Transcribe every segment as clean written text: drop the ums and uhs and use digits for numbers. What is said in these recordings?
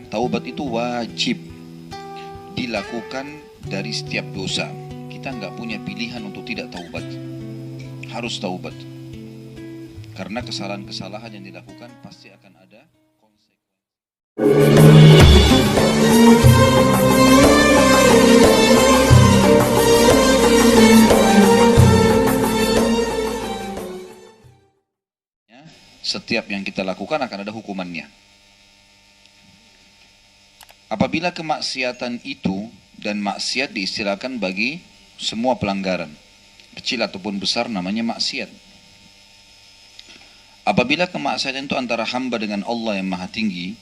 Taubat itu wajib dilakukan dari setiap dosa. Kita nggak punya pilihan untuk tidak taubat. Harus taubat. Karena kesalahan-kesalahan yang dilakukan pasti akan ada konsekuensi. Setiap yang kita lakukan akan ada hukumannya. Apabila kemaksiatan itu, dan maksiat diistilahkan bagi semua pelanggaran, kecil ataupun besar, namanya maksiat. Apabila kemaksiatan itu antara hamba dengan Allah yang maha tinggi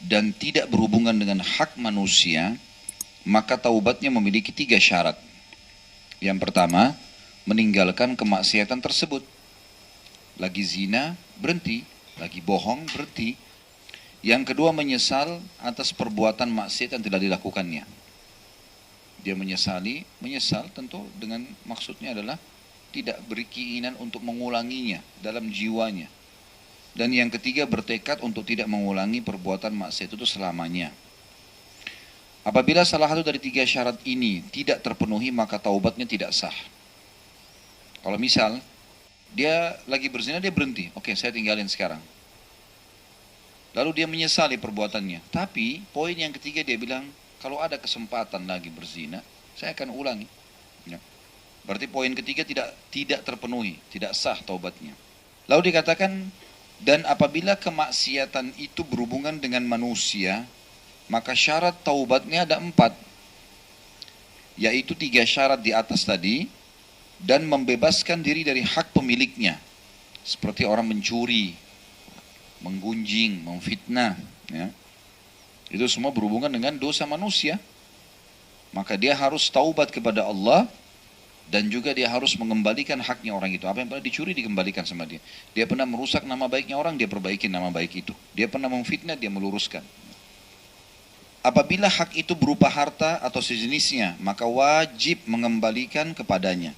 dan tidak berhubungan dengan hak manusia, maka taubatnya memiliki 3 syarat. Yang pertama, meninggalkan kemaksiatan tersebut. Lagi zina, berhenti. Lagi bohong, berhenti. Yang kedua, menyesal atas perbuatan maksiat yang tidak dilakukannya. Dia menyesal tentu dengan maksudnya adalah tidak beri keinginan untuk mengulanginya dalam jiwanya. Dan yang ketiga, bertekad untuk tidak mengulangi perbuatan maksiat itu selamanya. Apabila salah satu dari 3 syarat ini tidak terpenuhi, maka taubatnya tidak sah. Kalau misal dia lagi berzina, dia berhenti. Oke, saya tinggalin sekarang. Lalu dia menyesali perbuatannya. Tapi poin yang ketiga dia bilang, kalau ada kesempatan lagi berzina, saya akan ulangi. Ya. Berarti poin ketiga tidak terpenuhi, tidak sah taubatnya. Lalu dikatakan, dan apabila kemaksiatan itu berhubungan dengan manusia, maka syarat taubatnya ada 4. Yaitu 3 syarat di atas tadi, dan membebaskan diri dari hak pemiliknya. Seperti orang mencuri, menggunjing, memfitnah, ya. Itu semua berhubungan dengan dosa manusia. Maka dia harus taubat kepada Allah, dan juga dia harus mengembalikan haknya orang itu. Apa yang pernah dicuri dikembalikan sama dia. Dia pernah merusak nama baiknya orang, dia perbaiki nama baik itu. Dia pernah memfitnah, dia meluruskan. Apabila hak itu berupa harta atau sejenisnya, maka wajib mengembalikan kepadanya.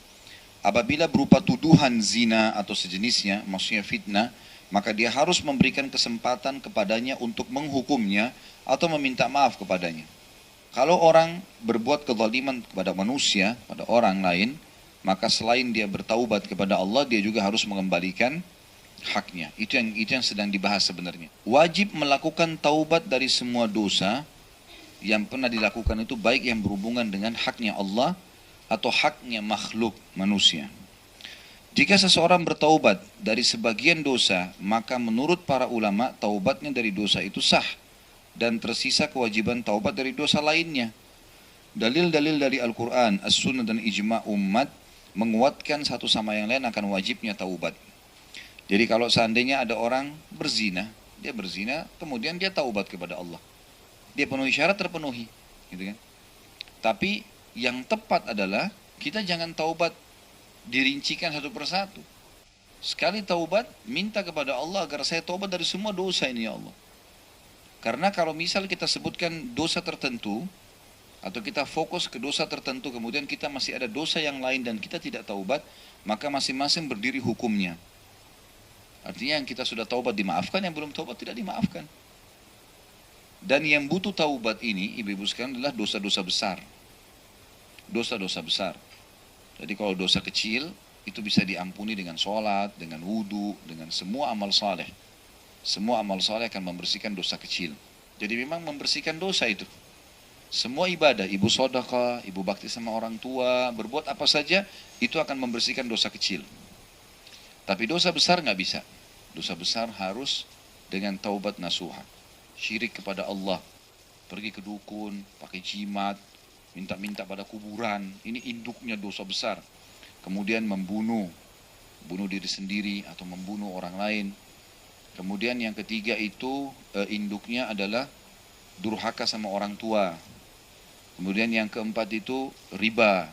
Apabila berupa tuduhan zina atau sejenisnya, maksudnya fitnah, maka dia harus memberikan kesempatan kepadanya untuk menghukumnya atau meminta maaf kepadanya. Kalau orang berbuat kezaliman kepada manusia, pada orang lain, maka selain dia bertaubat kepada Allah, dia juga harus mengembalikan haknya. Itu yang sedang dibahas sebenarnya. Wajib melakukan taubat dari semua dosa yang pernah dilakukan itu, baik yang berhubungan dengan haknya Allah atau haknya makhluk manusia. Jika seseorang bertaubat dari sebagian dosa, maka menurut para ulama taubatnya dari dosa itu sah dan tersisa kewajiban taubat dari dosa lainnya. Dalil-dalil dari Al-Quran, As-Sunnah dan Ijma' umat menguatkan satu sama yang lain akan wajibnya taubat. Jadi kalau seandainya ada orang berzina, dia berzina, kemudian dia taubat kepada Allah. Dia penuhi syarat, terpenuhi, gitu kan? Tapi yang tepat adalah kita jangan taubat dirincikan satu persatu. Sekali taubat, minta kepada Allah agar saya taubat dari semua dosa ini, ya Allah. Karena kalau misal kita sebutkan dosa tertentu, atau kita fokus ke dosa tertentu, kemudian kita masih ada dosa yang lain dan kita tidak taubat, maka masing-masing berdiri hukumnya. Artinya yang kita sudah taubat dimaafkan, yang belum taubat tidak dimaafkan. Dan yang butuh taubat ini, ibu-ibu sekalian, adalah dosa-dosa besar. Dosa-dosa besar. Jadi kalau dosa kecil, itu bisa diampuni dengan sholat, dengan wudu, dengan semua amal saleh. Semua amal saleh akan membersihkan dosa kecil. Jadi memang membersihkan dosa itu. Semua ibadah, ibu sedekah, ibu bakti sama orang tua, berbuat apa saja, itu akan membersihkan dosa kecil. Tapi dosa besar nggak bisa. Dosa besar harus dengan taubat nasuha. Syirik kepada Allah, pergi ke dukun, pakai jimat, minta-minta pada kuburan, ini induknya dosa besar. Kemudian bunuh diri sendiri atau membunuh orang lain. Kemudian yang ketiga itu induknya adalah durhaka sama orang tua. Kemudian yang keempat itu riba.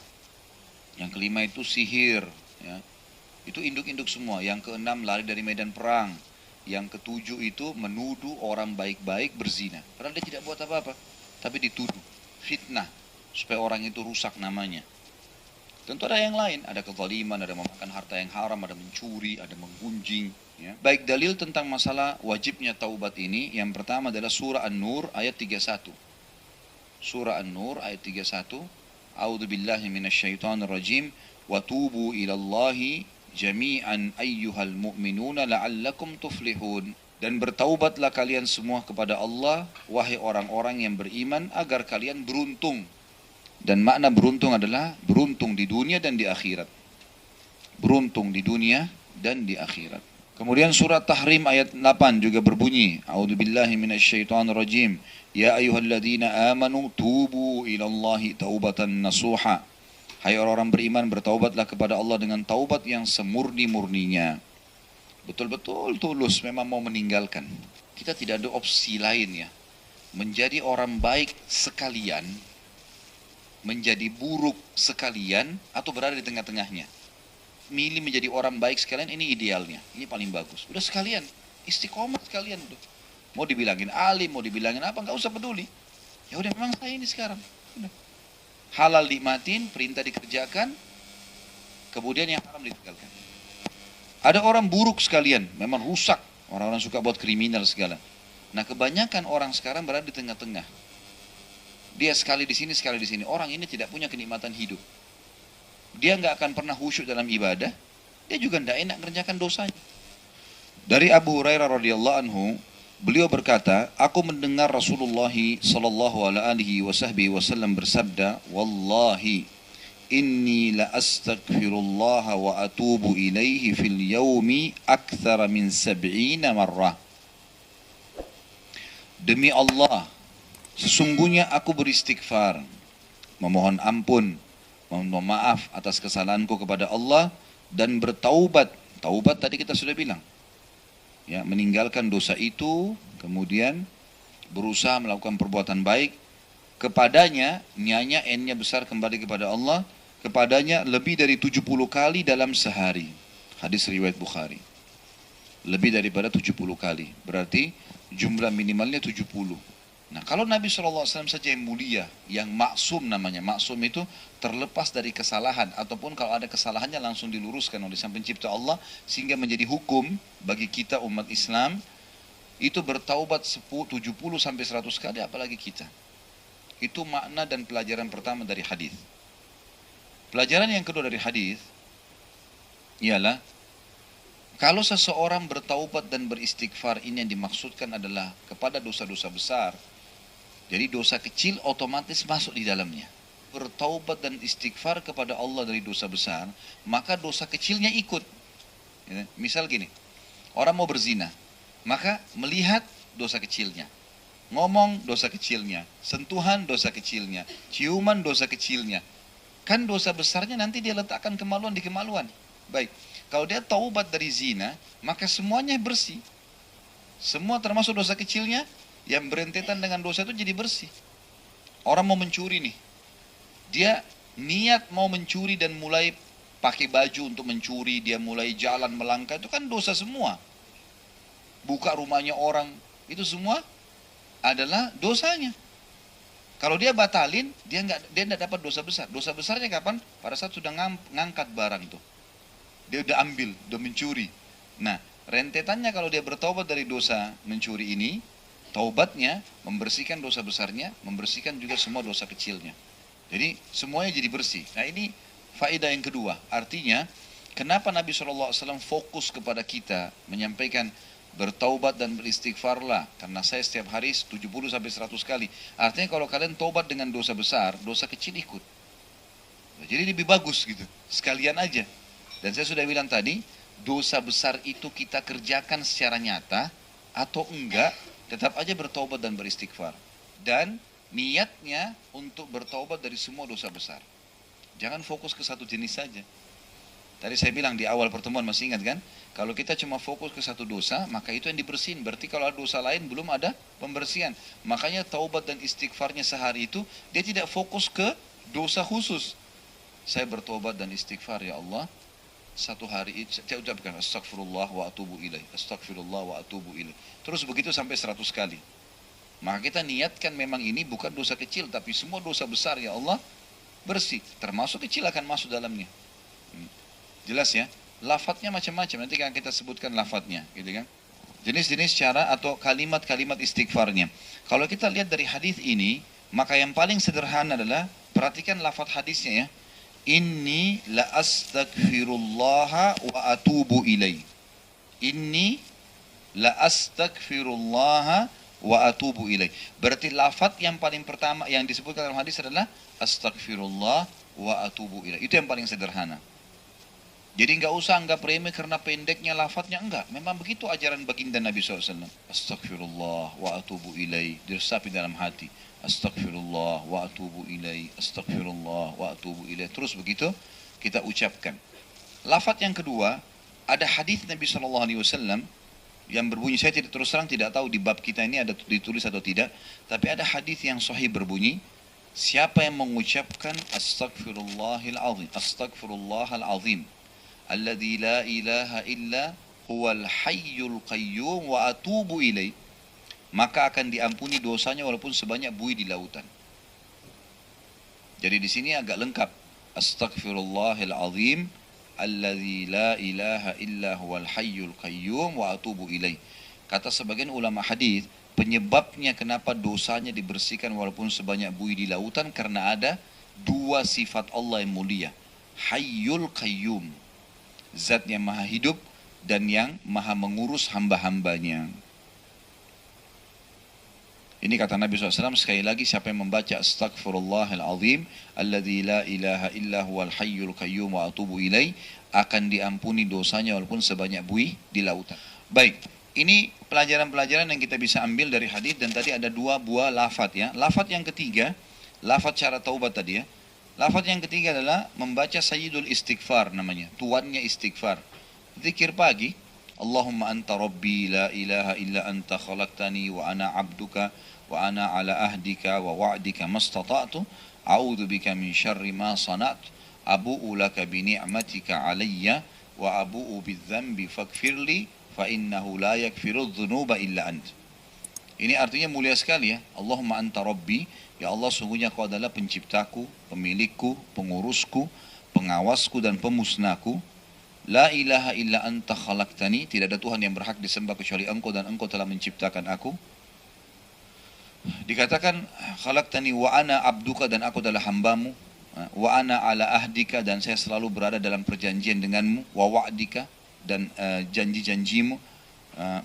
Yang kelima itu sihir, ya. Itu induk-induk semua. Yang keenam lari dari medan perang. Yang ketujuh itu menuduh orang baik-baik berzina. Padahal dia tidak buat apa-apa, tapi dituduh, fitnah, supaya orang itu rusak namanya. Tentu ada yang lain, ada kezaliman, ada memakan harta yang haram, ada mencuri, ada menggunjing, Ya. Baik dalil tentang masalah wajibnya taubat ini, yang pertama adalah surah An-Nur ayat 31. Surah An-Nur ayat 31. A'udzu billahi minasyaitonir rajim wa tubu ilallahi jami'an ayyuhal mu'minuna la'allakum tuflihun. Dan bertaubatlah kalian semua kepada Allah, wahai orang-orang yang beriman, agar kalian beruntung. Dan makna beruntung adalah beruntung di dunia dan di akhirat. Beruntung di dunia dan di akhirat. Kemudian surat Tahrim ayat 8 juga berbunyi, A'udzubillahi minasyaitonirrajim, ya ayyuhalladzina amanu tubu ilallahi taubatan nasuha. Hai orang-orang beriman, bertaubatlah kepada Allah dengan taubat yang semurni-murninya. Betul-betul tulus memang mau meninggalkan. Kita tidak ada opsi lain ya. Menjadi orang baik sekalian, menjadi buruk sekalian, atau berada di tengah-tengahnya. Milih menjadi orang baik sekalian, ini idealnya, ini paling bagus. Udah sekalian, istiqomah sekalian udah. Mau dibilangin alim, mau dibilangin apa, nggak usah peduli. Ya udah, memang saya ini sekarang. Udah. Halal dimatin, perintah dikerjakan, kemudian yang haram ditinggalkan. Ada orang buruk sekalian, memang rusak. Orang-orang suka buat kriminal segala. Nah, kebanyakan orang sekarang berada di tengah-tengah. Dia sekali di sini, sekali di sini. Orang ini tidak punya kenikmatan hidup. Dia nggak akan pernah khusyuk dalam ibadah, dia juga tidak enak mengerjakan dosanya. Dari Abu Hurairah radhiyallahu anhu, beliau berkata, aku mendengar Rasulullah sallallahu alaihi wasallam bersabda, wallahi inni la astaghfirullah wa atubu ilaihi fil yaumi akthara min 70 marrah. Demi Allah, sesungguhnya aku beristighfar, memohon ampun, memohon maaf atas kesalahanku kepada Allah, dan bertaubat. Taubat tadi kita sudah bilang, ya, meninggalkan dosa itu, kemudian berusaha melakukan perbuatan baik kepadanya. Nyanya n-nya besar kembali kepada Allah, kepadanya lebih dari 70 kali dalam sehari. Hadis riwayat Bukhari. Lebih daripada 70 kali, berarti jumlah minimalnya 70. Nah, kalau Nabi SAW saja yang mulia, yang maksum namanya, maksum itu terlepas dari kesalahan, ataupun kalau ada kesalahannya langsung diluruskan oleh Sang Pencipta Allah, sehingga menjadi hukum bagi kita umat Islam, itu bertaubat 70 sampai 100 kali, apalagi kita. Itu makna dan pelajaran pertama dari hadis. Pelajaran yang kedua dari hadis ialah, kalau seseorang bertaubat dan beristighfar, ini yang dimaksudkan adalah kepada dosa-dosa besar. Jadi dosa kecil otomatis masuk di dalamnya. Bertaubat dan istighfar kepada Allah dari dosa besar, maka dosa kecilnya ikut. Ya, misal gini, orang mau berzina, maka melihat dosa kecilnya. Ngomong dosa kecilnya, sentuhan dosa kecilnya, ciuman dosa kecilnya. Kan dosa besarnya nanti dia letakkan kemaluan di kemaluan. Baik, kalau dia taubat dari zina, maka semuanya bersih. Semua termasuk dosa kecilnya, yang berentetan dengan dosa itu jadi bersih. Orang mau mencuri nih, dia niat mau mencuri dan mulai pakai baju untuk mencuri, dia mulai jalan melangkah, itu kan dosa semua. Buka rumahnya orang, itu semua adalah dosanya. Kalau dia batalin, dia nggak dapat dosa besar. Dosa besarnya kapan? Pada saat sudah ngangkat barang tuh. Dia udah ambil, udah mencuri. Nah, rentetannya kalau dia bertobat dari dosa mencuri ini, taubatnya membersihkan dosa besarnya, membersihkan juga semua dosa kecilnya. Jadi semuanya jadi bersih. Nah, ini faedah yang kedua. Artinya, kenapa Nabi SAW fokus kepada kita menyampaikan bertaubat dan beristighfarlah, karena saya setiap hari 70 sampai 100 kali. Artinya kalau kalian taubat dengan dosa besar, dosa kecil ikut. Jadi lebih bagus gitu, sekalian aja. Dan saya sudah bilang tadi, dosa besar itu kita kerjakan secara nyata atau enggak, tetap aja bertaubat dan beristighfar. Dan niatnya untuk bertaubat dari semua dosa besar. Jangan fokus ke satu jenis saja. Tadi saya bilang di awal pertemuan, masih ingat kan? Kalau kita cuma fokus ke satu dosa, maka itu yang dibersihin. Berarti kalau ada dosa lain belum ada pembersihan. Makanya taubat dan istighfarnya sehari itu, dia tidak fokus ke dosa khusus. Saya bertobat dan istighfar, ya Allah, satu hari itu saya ucapkan astagfirullah wa atubu ilaih, astagfirullah wa atubu ilaih. Terus begitu sampai 100 kali. Maka kita niatkan memang ini bukan dosa kecil, tapi semua dosa besar, ya Allah, bersih. Termasuk kecil akan masuk dalamnya. Jelas ya? Lafadznya macam-macam, nanti akan kita sebutkan lafadznya, gitu kan. Jenis-jenis cara atau kalimat-kalimat istighfarnya. Kalau kita lihat dari hadis ini, maka yang paling sederhana adalah perhatikan lafadz hadisnya ya. Inni la astaghfirullah wa atubu ilaih. Inni la astaghfirullah wa atubu ilaih. Berarti lafadz yang paling pertama yang disebutkan dalam hadis adalah astaghfirullah wa atubu ilaih. Itu yang paling sederhana. Jadi nggak usah anggap remeh karena pendeknya lafadznya, enggak. Memang begitu ajaran baginda Nabi SAW. Astaghfirullah wa atubu ilaih. Diresapi dalam hati. Astaghfirullah wa atubu ilaih. Astaghfirullah wa atubu ilaih. Terus begitu kita ucapkan. Lafadz yang kedua, ada hadis Nabi SAW yang berbunyi, saya tidak terus terang tidak tahu di bab kita ini ada ditulis atau tidak. Tapi ada hadis yang sahih berbunyi, siapa yang mengucapkan astaghfirullahil azim. Astaghfirullahal azim. Alladzi la ilaha illa huwal hayyul qayyum wa atubu ilaih, maka akan diampuni dosanya walaupun sebanyak buih di lautan. Jadi di sini agak lengkap. Astaghfirullahil azim alladzi la ilaha illa huwal hayyul qayyum wa atubu ilaih. Kata sebagian ulama hadis, penyebabnya kenapa dosanya dibersihkan walaupun sebanyak buih di lautan karena ada dua sifat Allah yang mulia. Hayyul qayyum, zat yang maha hidup dan yang maha mengurus hamba-hambanya. Ini kata Nabi SAW, sekali lagi siapa yang membaca astaghfirullahal azim alladzi la ilaha illa huwal hayyul qayyum wa atubu ilaih, akan diampuni dosanya walaupun sebanyak buih di lautan. Baik, ini pelajaran-pelajaran yang kita bisa ambil dari hadis, dan tadi ada dua buah lafadz ya. Lafadz yang ketiga, lafadz cara taubat tadi ya. Lafadz yang ketiga adalah membaca sayyidul istighfar namanya, tuannya istighfar. Zikir pagi, Allahumma anta rabbi la ilaha illa anta khalaqtani wa ana abduka wa ana ala ahdika wa wa'dika mastata'tu a'udzu bika min syarri ma sana'tu abu'u laka bi ni'matika alayya wa abu'u bidzambi faghfirli fa innahu la yaghfirudz dzunuba illa ant. Ini artinya mulia sekali ya. Allahumma anta rabbi, ya Allah sungguhnya kau adalah penciptaku, pemilikku, pengurusku, pengawasku dan pemusnahku. La ilaha illa anta khalaqtani, tidak ada Tuhan yang berhak disembah kecuali engkau dan engkau telah menciptakan aku. Dikatakan khalaqtani wa ana abduka, dan aku adalah hambamu. Wa ana ala ahdika, dan saya selalu berada dalam perjanjian denganmu. Wa wa'dika, dan janji-janjimu.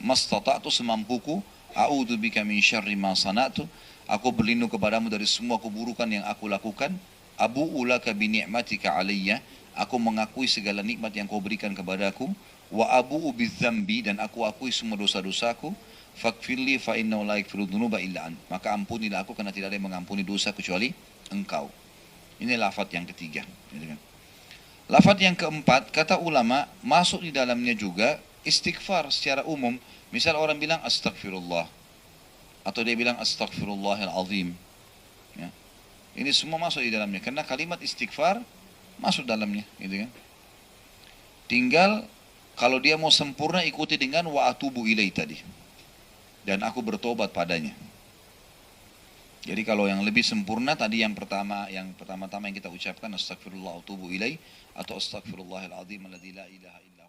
Mastata'tu, semampuku. A'udzu bika min syarri ma sana'tu, aku berlindung kepadamu dari semua keburukan yang aku lakukan. Abu'u laka bi ni'matika alayya, aku mengakui segala nikmat yang kau berikan kepadaku. Wa abu'u bidzambi, dan aku akui semua dosa-dosaku. Faghfirli fa innahu la yaghfiru dzunuba illa ant, maka ampunilah aku karena tidak ada yang mengampuni dosa kecuali engkau. Ini lafadz yang ketiga. Lafadz yang keempat, kata ulama, masuk di dalamnya juga istighfar secara umum. Misal orang bilang astagfirullah, atau dia bilang astaghfirullahal azim. Ya. Ini semua masuk di dalamnya, karena kalimat istighfar masuk dalamnya, gitu kan. Tinggal kalau dia mau sempurna ikuti dengan wa atubu ilaih tadi, dan aku bertobat padanya. Jadi kalau yang lebih sempurna tadi yang pertama-tama yang kita ucapkan astagfirullah wa atubu ilaih, atau astagfirullahal azim alladzi la ilaha illa